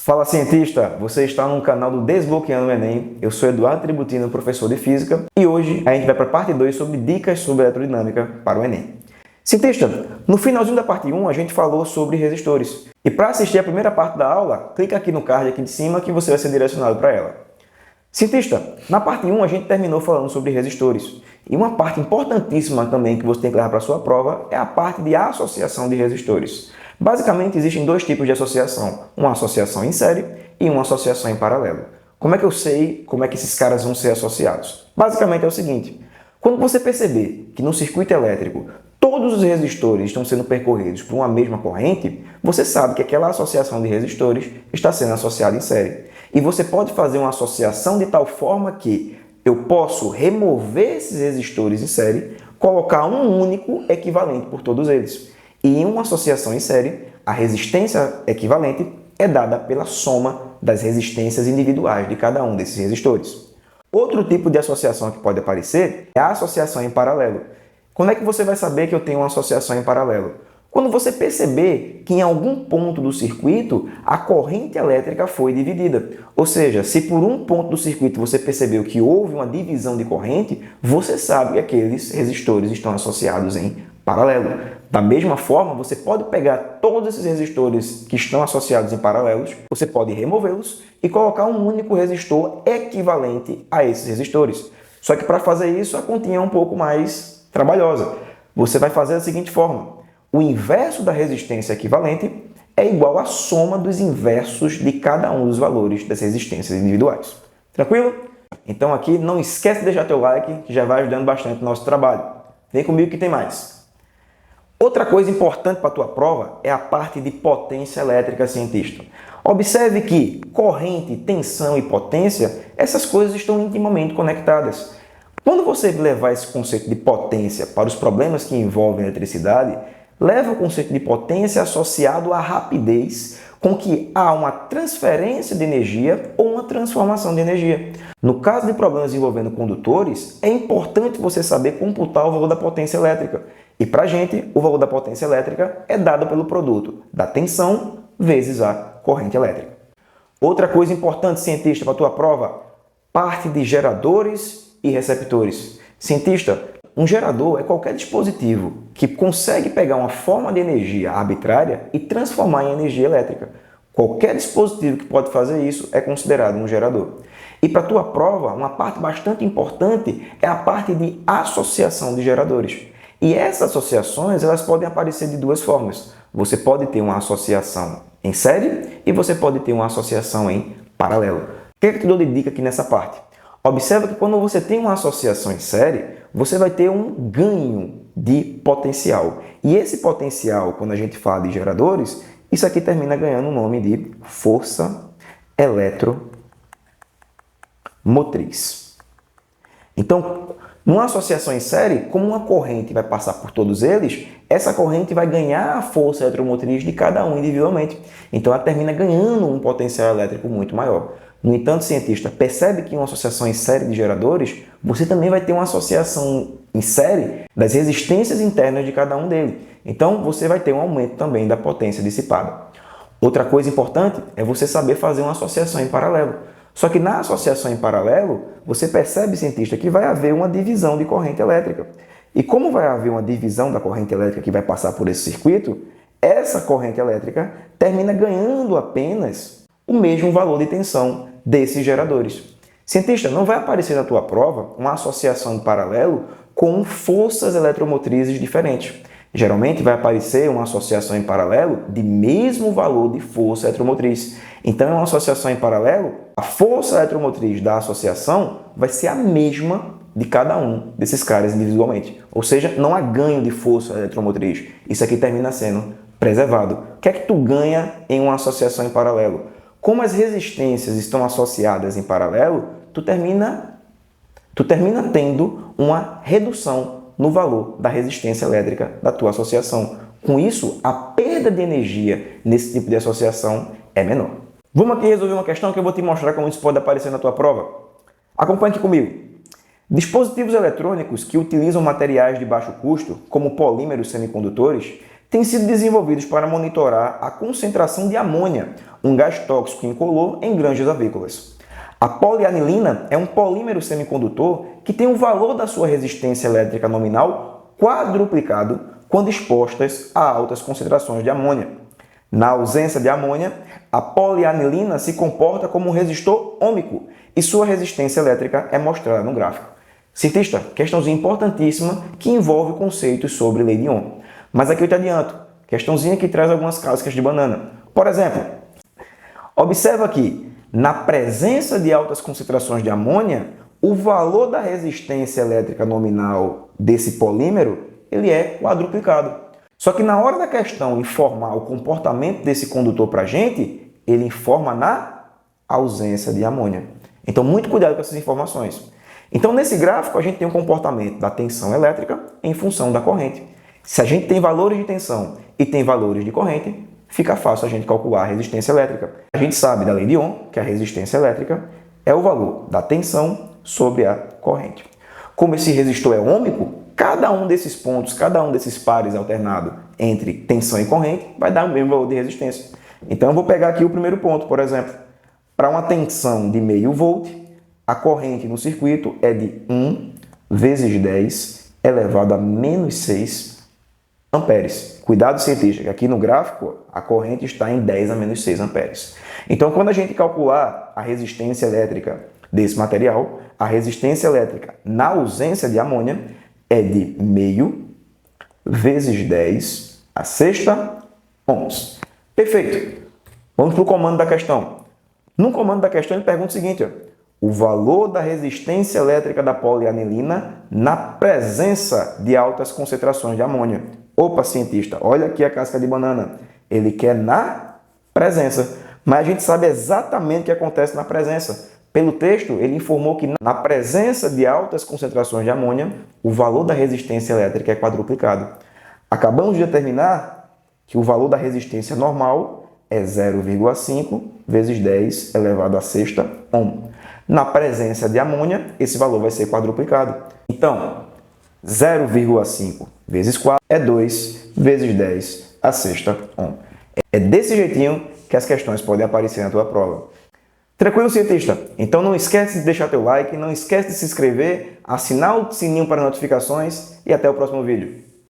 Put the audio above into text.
Fala cientista, você está no canal do Desbloqueando o Enem. Eu sou Eduardo Tributino, professor de Física, e hoje a gente vai para a parte 2 sobre dicas sobre eletrodinâmica para o Enem. Cientista, no finalzinho da parte 1 a gente falou sobre resistores. E para assistir a primeira parte da aula, clica aqui no card aqui de cima que você vai ser direcionado para ela. Cientista, na parte 1 a gente terminou falando sobre resistores. E uma parte importantíssima também que você tem que levar para a sua prova é a parte de associação de resistores. Basicamente, existem dois tipos de associação, uma associação em série e uma associação em paralelo. Como é que eu sei como é que esses caras vão ser associados? Basicamente é o seguinte, quando você perceber que no circuito elétrico todos os resistores estão sendo percorridos por uma mesma corrente, você sabe que aquela associação de resistores está sendo associada em série. E você pode fazer uma associação de tal forma que eu posso remover esses resistores em série, colocar um único equivalente por todos eles. E em uma associação em série, a resistência equivalente é dada pela soma das resistências individuais de cada um desses resistores. Outro tipo de associação que pode aparecer é a associação em paralelo. Quando é que você vai saber que eu tenho uma associação em paralelo? Quando você perceber que em algum ponto do circuito a corrente elétrica foi dividida. Ou seja, se por um ponto do circuito você percebeu que houve uma divisão de corrente, você sabe que aqueles resistores estão associados em paralelo. Da mesma forma, você pode pegar todos esses resistores que estão associados em paralelos, você pode removê-los e colocar um único resistor equivalente a esses resistores. Só que para fazer isso, a continha é um pouco mais trabalhosa. Você vai fazer da seguinte forma. O inverso da resistência equivalente é igual à soma dos inversos de cada um dos valores das resistências individuais. Tranquilo? Então aqui não esquece de deixar teu like, que já vai ajudando bastante o nosso trabalho. Vem comigo que tem mais. Outra coisa importante para a tua prova é a parte de potência elétrica, cientista. Observe que corrente, tensão e potência, essas coisas estão intimamente conectadas. Quando você levar esse conceito de potência para os problemas que envolvem eletricidade, leva o conceito de potência associado à rapidez com que há uma transferência de energia ou uma transformação de energia. No caso de problemas envolvendo condutores, é importante você saber computar o valor da potência elétrica. E para a gente, o valor da potência elétrica é dado pelo produto da tensão vezes a corrente elétrica. Outra coisa importante, cientista, para a tua prova, parte de geradores e receptores. Cientista, um gerador é qualquer dispositivo que consegue pegar uma forma de energia arbitrária e transformar em energia elétrica. Qualquer dispositivo que pode fazer isso é considerado um gerador. E para a tua prova, uma parte bastante importante é a parte de associação de geradores. E essas associações elas podem aparecer de duas formas. Você pode ter uma associação em série e você pode ter uma associação em paralelo. O que é que eu te dou de dica aqui nessa parte? Observa que quando você tem uma associação em série, você vai ter um ganho de potencial. E esse potencial, quando a gente fala de geradores, isso aqui termina ganhando o nome de força eletromotriz. Então, numa associação em série, como uma corrente vai passar por todos eles, essa corrente vai ganhar a força eletromotriz de cada um individualmente. Então, ela termina ganhando um potencial elétrico muito maior. No entanto, cientista, percebe que em uma associação em série de geradores, você também vai ter uma associação em série das resistências internas de cada um deles. Então, você vai ter um aumento também da potência dissipada. Outra coisa importante é você saber fazer uma associação em paralelo. Só que na associação em paralelo, você percebe, cientista, que vai haver uma divisão de corrente elétrica. E como vai haver uma divisão da corrente elétrica que vai passar por esse circuito, essa corrente elétrica termina ganhando apenas o mesmo valor de tensão desses geradores. Cientista, não vai aparecer na tua prova uma associação em paralelo com forças eletromotrizes diferentes. Geralmente vai aparecer uma associação em paralelo de mesmo valor de força eletromotriz. Então, em uma associação em paralelo, a força eletromotriz da associação vai ser a mesma de cada um desses caras individualmente. Ou seja, não há ganho de força eletromotriz. Isso aqui termina sendo preservado. O que é que tu ganha em uma associação em paralelo? Como as resistências estão associadas em paralelo, tu termina tendo uma redução no valor da resistência elétrica da tua associação. Com isso, a perda de energia nesse tipo de associação é menor. Vamos aqui resolver uma questão que eu vou te mostrar como isso pode aparecer na tua prova. Acompanhe aqui comigo. Dispositivos eletrônicos que utilizam materiais de baixo custo, como polímeros semicondutores, têm sido desenvolvidos para monitorar a concentração de amônia, um gás tóxico incolor, em granjas avícolas. A polianilina é um polímero semicondutor que tem o valor da sua resistência elétrica nominal quadruplicado quando expostas a altas concentrações de amônia. Na ausência de amônia, a polianilina se comporta como um resistor ôhmico e sua resistência elétrica é mostrada no gráfico. Cientista, questãozinha importantíssima que envolve conceitos sobre lei de Ohm. Mas aqui eu te adianto, questãozinha que traz algumas cascas de banana. Por exemplo, observa aqui, na presença de altas concentrações de amônia, o valor da resistência elétrica nominal desse polímero ele é quadruplicado. Só que na hora da questão informar o comportamento desse condutor para a gente, ele informa na ausência de amônia. Então, muito cuidado com essas informações. Então, nesse gráfico, a gente tem o comportamento da tensão elétrica em função da corrente. Se a gente tem valores de tensão e tem valores de corrente, fica fácil a gente calcular a resistência elétrica. A gente sabe da lei de Ohm que a resistência elétrica é o valor da tensão sobre a corrente. Como esse resistor é ôhmico, cada um desses pontos, cada um desses pares alternado entre tensão e corrente vai dar o mesmo valor de resistência. Então, eu vou pegar aqui o primeiro ponto, por exemplo. Para uma tensão de meio volt, a corrente no circuito é de 1 vezes 10 elevado a menos 6 amperes. Cuidado, cientista, que aqui no gráfico a corrente está em 10 a menos 6 amperes. Então, quando a gente calcular a resistência elétrica desse material, a resistência elétrica na ausência de amônia é de meio vezes 10 a sexta ohms. Perfeito. Vamos para o comando da questão. No comando da questão ele pergunta o seguinte, o valor da resistência elétrica da polianilina na presença de altas concentrações de amônia. Opa, cientista, olha aqui a casca de banana. Ele quer na presença, mas a gente sabe exatamente o que acontece na presença. Pelo texto, ele informou que na presença de altas concentrações de amônia, o valor da resistência elétrica é quadruplicado. Acabamos de determinar que o valor da resistência normal é 0,5 vezes 10 elevado à sexta ohm. Na presença de amônia, esse valor vai ser quadruplicado. Então, 0,5 vezes 4 é 2 vezes 10 à sexta ohm. É desse jeitinho que as questões podem aparecer na tua prova. Tranquilo, cientista? Então não esquece de deixar teu like, não esquece de se inscrever, assinar o sininho para notificações e até o próximo vídeo.